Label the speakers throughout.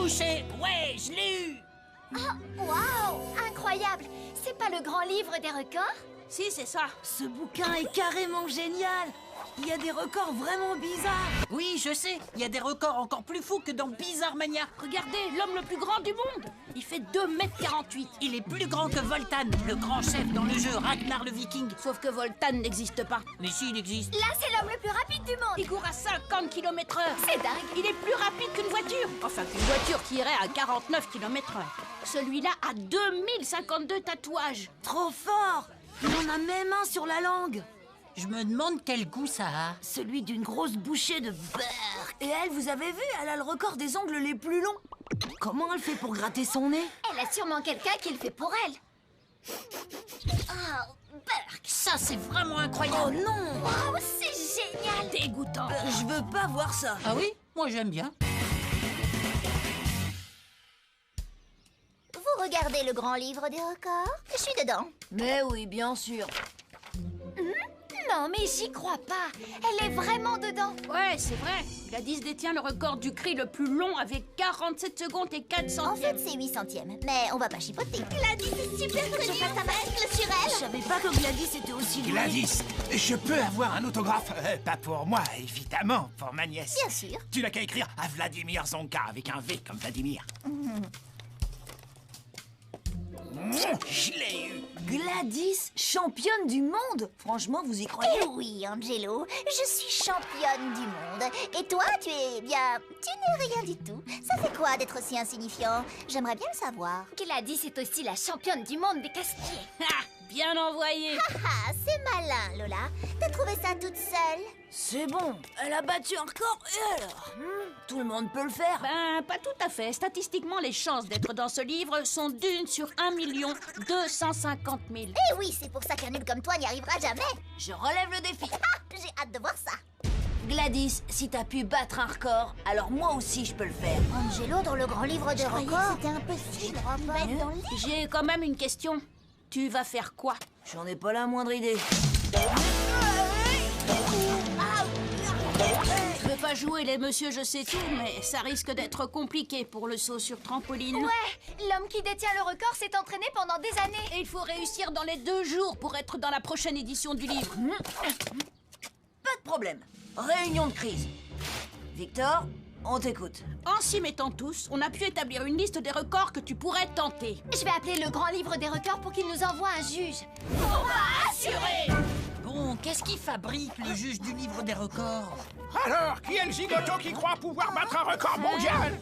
Speaker 1: boucher. Ouais, je l'ai eu.
Speaker 2: Oh, waouh! Incroyable! C'est pas le grand livre des records?
Speaker 3: Si, c'est ça.
Speaker 4: Ce bouquin est carrément génial. Il y a des records vraiment bizarres.
Speaker 1: Oui, je sais. Il y a des records encore plus fous que dans Bizarre Mania.
Speaker 3: Regardez, l'homme le plus grand du monde. Il fait 2,48 m.
Speaker 1: Il est plus grand que Voltan, le grand chef dans le jeu Ragnar le Viking.
Speaker 3: Sauf que Voltan n'existe pas.
Speaker 1: Mais si, il existe.
Speaker 2: Là, c'est l'homme le plus rapide du monde!
Speaker 3: Il court à 50 km/h.
Speaker 2: C'est dingue!
Speaker 3: Il est plus rapide qu'une voiture. Enfin, qu'une voiture qui irait à 49 km/h. Celui-là a 2052 tatouages.
Speaker 4: Trop fort. Il en a même un sur la langue.
Speaker 1: Je me demande quel goût ça a.
Speaker 4: Celui d'une grosse bouchée de beurre. Et elle, vous avez vu, elle a le record des ongles les plus longs. Comment elle fait pour gratter son nez?
Speaker 2: Elle a sûrement quelqu'un qui le fait pour elle. Oh, Burk!
Speaker 1: Ça, c'est vraiment
Speaker 4: Oh
Speaker 1: incroyable.
Speaker 4: non.
Speaker 2: Oh, c'est génial!
Speaker 3: Dégoûtant.
Speaker 4: Je veux pas voir ça.
Speaker 1: Ah oui? Moi, j'aime bien.
Speaker 2: Vous regardez le grand livre des records? Je suis dedans.
Speaker 4: Mais oui, bien sûr.
Speaker 2: Non, mais j'y crois pas. Elle est vraiment dedans.
Speaker 3: Ouais, c'est vrai. Gladys détient le record du cri le plus long avec 47 secondes et 4
Speaker 2: En
Speaker 3: centièmes.
Speaker 2: fait, c'est 8 centièmes. Mais on va pas chipoter. Gladys est super connue. Je passe ta règle sur
Speaker 4: Je
Speaker 2: elle.
Speaker 4: savais pas que Gladys était aussi douée.
Speaker 5: Gladys, je peux avoir un autographe? Pas pour moi, évidemment, pour ma nièce.
Speaker 2: Bien sûr.
Speaker 5: Tu n'as qu'à écrire à Vladimir Zonka avec un V comme Vladimir. Je l'ai eu.
Speaker 4: Gladys, championne du monde. Franchement, vous y croyez?
Speaker 2: Eh oui, Angelo, je suis championne du monde. Et toi, tu es bien... Tu n'es rien du tout. Ça fait quoi d'être aussi insignifiant? J'aimerais bien le savoir. Gladys est aussi la championne du monde des casse-pieds.
Speaker 3: Ah, bien envoyé.
Speaker 2: Ah, c'est malin, Lola. T'as trouvé ça toute seule?
Speaker 4: C'est bon, elle a battu un record et alors tout le monde peut le faire.
Speaker 3: Ben, pas tout à fait. Statistiquement, les chances d'être dans ce livre sont d'1 sur 1 250 000.
Speaker 2: Eh oui, c'est pour ça qu'un nul comme toi n'y arrivera jamais.
Speaker 4: Je relève le défi.
Speaker 2: Ah, j'ai hâte de voir ça.
Speaker 4: Gladys, si t'as pu battre un record, alors moi aussi je peux le faire.
Speaker 2: Angelo, dans le grand livre des records, c'était impossible. Il va être dans le livre.
Speaker 3: J'ai quand même une question. Tu vas faire quoi?
Speaker 4: J'en ai pas la moindre idée.
Speaker 3: Je veux pas jouer les monsieur je sais tout, mais ça risque d'être compliqué pour le saut sur trampoline.
Speaker 2: Ouais, l'homme qui détient le record s'est entraîné pendant des années.
Speaker 3: Et il faut réussir dans les 2 jours pour être dans la prochaine édition du livre.
Speaker 4: Pas de problème. Réunion de crise. Victor, on t'écoute.
Speaker 3: En s'y mettant tous, on a pu établir une liste des records que tu pourrais tenter.
Speaker 2: Je vais appeler le grand livre des records pour qu'il nous envoie un juge.
Speaker 1: Bon, qu'est-ce qu'il fabrique, le juge du livre des records?
Speaker 5: Alors, qui est le zigoto qui croit pouvoir battre un record mondial?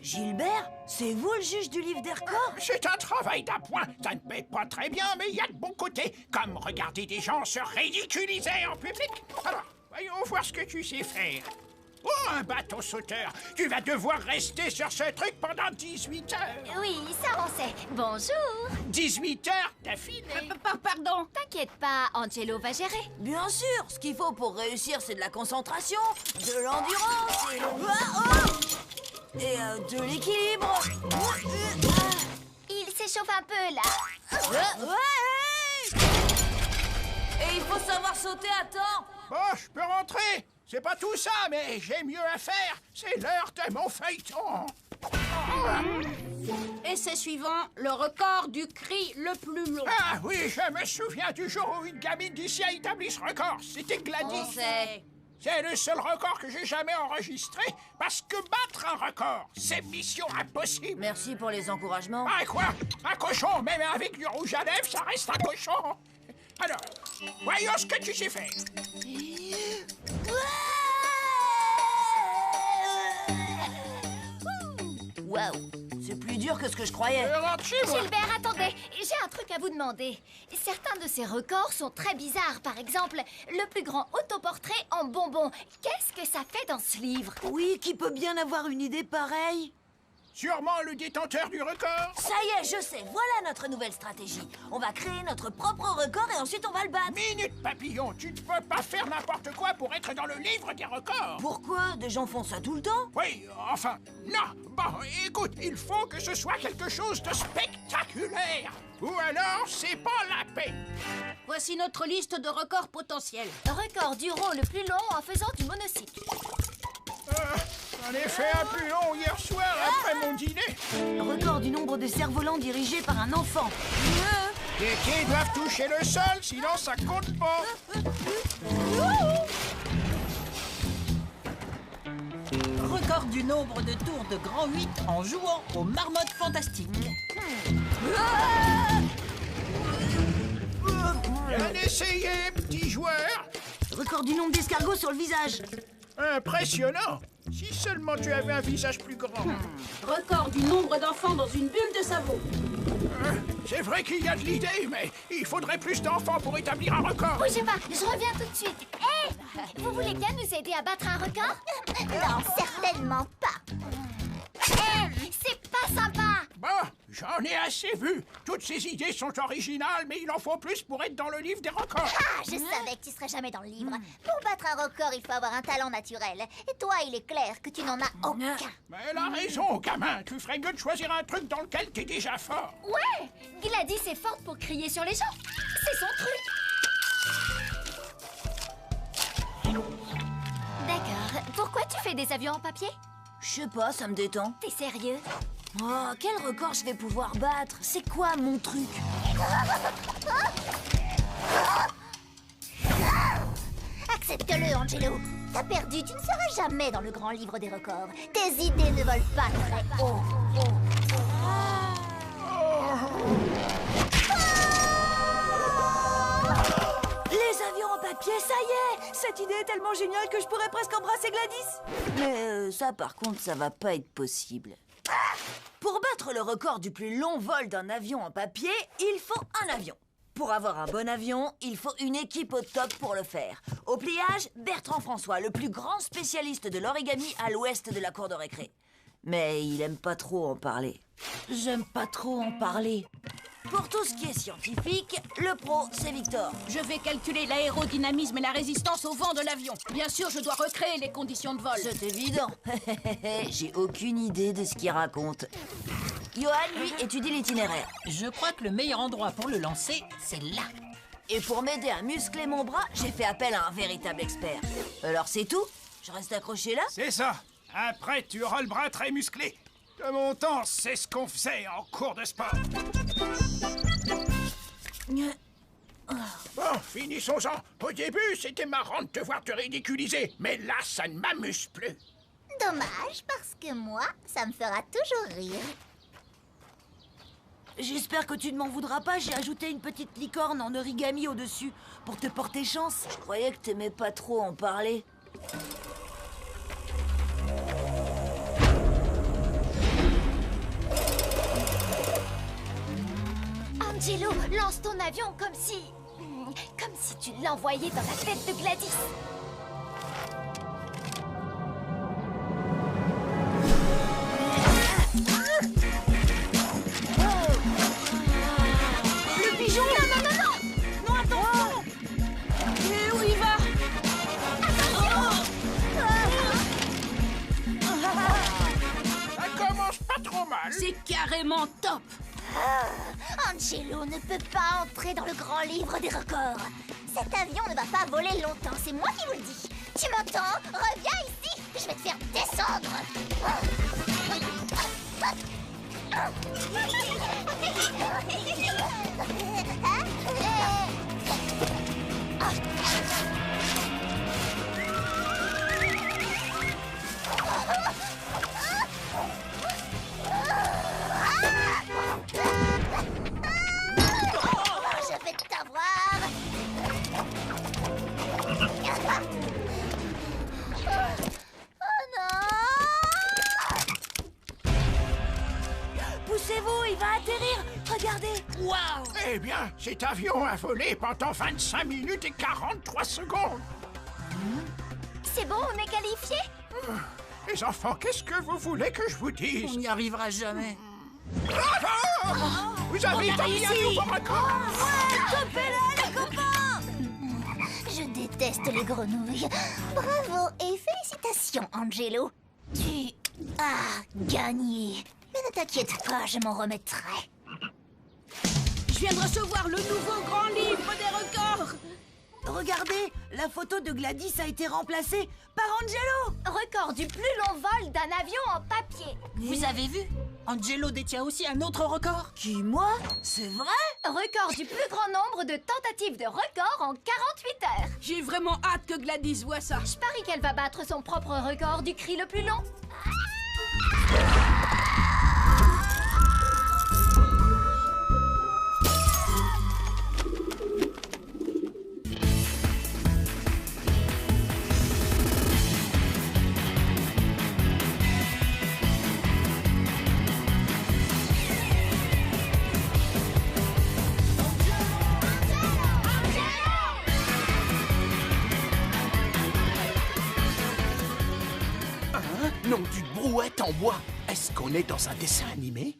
Speaker 4: Gilbert, c'est vous le juge du livre des records?
Speaker 5: C'est un travail d'appoint. Ça ne paie pas très bien, mais il y a de bons côtés. Comme regarder des gens se ridiculiser en public. Alors, voyons voir ce que tu sais faire. Oh, un bateau sauteur. Tu vas devoir rester sur ce truc pendant 18 heures.
Speaker 2: Oui, ça on sait. Bonjour.
Speaker 5: 18 heures d'affilée.
Speaker 3: Pardon.
Speaker 2: T'inquiète pas, Angelo va gérer.
Speaker 4: Bien sûr, ce qu'il faut pour réussir, c'est de la concentration, de l'endurance et de l'équilibre.
Speaker 2: Il s'échauffe un peu là.
Speaker 4: Et il faut savoir sauter à temps.
Speaker 5: Bon, je peux rentrer. C'est pas tout ça, mais j'ai mieux à faire. C'est l'heure de mon feuilleton.
Speaker 3: Essai suivant, le record du cri le plus long.
Speaker 5: Ah oui, je me souviens du jour où une gamine d'ici a établi ce record. C'était Gladys.
Speaker 3: C'est...
Speaker 5: C'est le seul record que j'ai jamais enregistré, parce que battre un record, c'est mission impossible.
Speaker 4: Merci pour les encouragements.
Speaker 5: Ah quoi? Un cochon, même avec du rouge à lèvres, ça reste un cochon. Alors, voyons ce que tu sais faire.
Speaker 4: Waouh, c'est plus dur que ce que je croyais.
Speaker 5: Rentre chez moi.
Speaker 2: Gilbert, attendez, j'ai un truc à vous demander. Certains de ces records sont très bizarres. Par exemple, le plus grand autoportrait en bonbons. Qu'est-ce que ça fait dans ce livre?
Speaker 4: Oui, qui peut bien avoir une idée pareille?
Speaker 5: Sûrement le détenteur du record.
Speaker 4: Ça y est, je sais, voilà notre nouvelle stratégie. On va créer notre propre record et ensuite on va le battre.
Speaker 5: Minute papillon, tu ne peux pas faire n'importe quoi pour être dans le livre des records.
Speaker 4: Pourquoi? Des gens font ça tout le temps?
Speaker 5: Oui, enfin, non. Bon, écoute, il faut que ce soit quelque chose de spectaculaire. Ou alors, c'est pas la paix.
Speaker 3: Voici notre liste de records potentiels.
Speaker 2: Record du rond le plus long en faisant du monocycle.
Speaker 5: J'en ai fait un plus long hier soir après mon dîner.
Speaker 4: Record du nombre de cerfs-volants dirigés par un enfant.
Speaker 5: Les pieds doivent toucher le sol, sinon ça compte pas.
Speaker 1: Record du nombre de tours de grand 8 en jouant aux marmottes fantastiques.
Speaker 5: Bien essayé, petit joueur.
Speaker 4: Record du nombre d'escargots sur le visage.
Speaker 5: Impressionnant. Si seulement tu avais un visage plus grand.
Speaker 3: Record du nombre d'enfants dans une bulle de savon.
Speaker 5: C'est vrai qu'il y a de l'idée, mais il faudrait plus d'enfants pour établir un record.
Speaker 2: Bougez pas, je reviens tout de suite. Hé, vous voulez bien nous aider à battre un record? Non, certainement pas. Hé, c'est pas sympa.
Speaker 5: Bon, j'en ai assez vu. Toutes ces idées sont originales, mais il en faut plus pour être dans le livre des records.
Speaker 2: Ah, je savais que tu serais jamais dans le livre. Pour battre un record, il faut avoir un talent naturel. Et toi, il est clair que tu n'en as aucun.
Speaker 5: Mais elle a raison, gamin. Tu ferais mieux de choisir un truc dans lequel t'es déjà fort.
Speaker 2: Ouais, Gladys est forte pour crier sur les gens. C'est son truc. D'accord. Pourquoi tu fais des avions en papier?
Speaker 4: Je sais pas, ça me détend.
Speaker 2: T'es sérieux?
Speaker 4: Oh, quel record je vais pouvoir battre? C'est quoi mon truc?
Speaker 2: Accepte-le, Angelo. T'as perdu, tu ne seras jamais dans le grand livre des records. Tes idées ne volent pas très haut.
Speaker 4: Les avions en papier, ça y est! Cette idée est tellement géniale que je pourrais presque embrasser Gladys. Mais ça, par contre, ça va pas être possible. Pour battre le record du plus long vol d'un avion en papier, il faut un avion. Pour avoir un bon avion, il faut une équipe au top pour le faire. Au pliage, Bertrand François, le plus grand spécialiste de l'origami à l'ouest de la cour de récré. Mais il aime pas trop en parler. J'aime pas trop en parler. Pour tout ce qui est scientifique, le pro, c'est Victor.
Speaker 3: Je vais calculer l'aérodynamisme et la résistance au vent de l'avion. Bien sûr, je dois recréer les conditions de vol.
Speaker 4: C'est évident. J'ai aucune idée de ce qu'il raconte. Johan, lui, étudie l'itinéraire.
Speaker 1: Je crois que le meilleur endroit pour le lancer, c'est là.
Speaker 4: Et pour m'aider à muscler mon bras, j'ai fait appel à un véritable expert. Alors c'est tout? Je reste accroché là?
Speaker 5: C'est ça. Après, tu auras le bras très musclé. De mon temps, c'est ce qu'on faisait en cours de sport. Bon, finissons-en. Au début, c'était marrant de te voir te ridiculiser. Mais là, ça ne m'amuse plus.
Speaker 2: Dommage, parce que moi, ça me fera toujours rire.
Speaker 4: J'espère que tu ne m'en voudras pas, j'ai ajouté une petite licorne en origami au-dessus pour te porter chance. Je croyais que t'aimais pas trop en parler.
Speaker 2: Angelo, lance ton avion comme si tu l'envoyais dans la tête de Gladys.
Speaker 3: Le pigeon! Non, non, non, non! Non, attention! Et où il va?
Speaker 5: Ça commence pas trop mal.
Speaker 3: C'est carrément top!
Speaker 2: Angelo ne peut pas entrer dans le grand livre des records. Cet avion ne va pas voler longtemps, c'est moi qui vous le dis. Tu m'entends? Reviens ici, je vais te faire descendre. Je vais t'avoir. Oh non!
Speaker 4: Poussez-vous, il va atterrir. Regardez.
Speaker 1: Waouh!
Speaker 5: Eh bien, cet avion a volé pendant 25 minutes et 43 secondes.
Speaker 2: C'est bon, on est qualifié?
Speaker 5: Les enfants, qu'est-ce que vous voulez que je vous
Speaker 1: On
Speaker 5: dise?
Speaker 1: n'y arrivera jamais.
Speaker 5: Bravo! Vous avez établi un nouveau record!
Speaker 2: Je déteste les grenouilles. Bravo et félicitations, Angelo. Tu as gagné. Mais ne t'inquiète pas, je m'en remettrai.
Speaker 3: Je viens de recevoir le nouveau grand livre des records!
Speaker 4: regardez, la photo de Gladys a été remplacée par Angelo.
Speaker 2: Record du plus long vol d'un avion en papier.
Speaker 1: Vous avez vu? Angelo détient aussi un autre record.
Speaker 4: Qui, moi? C'est vrai?
Speaker 2: Record du plus grand nombre de tentatives de record en 48 heures.
Speaker 3: J'ai vraiment hâte que Gladys voit ça.
Speaker 2: Je parie qu'elle va battre son propre record du cri le plus long.
Speaker 5: Nom d'une brouette en bois. Est-ce qu'on est dans un dessin animé?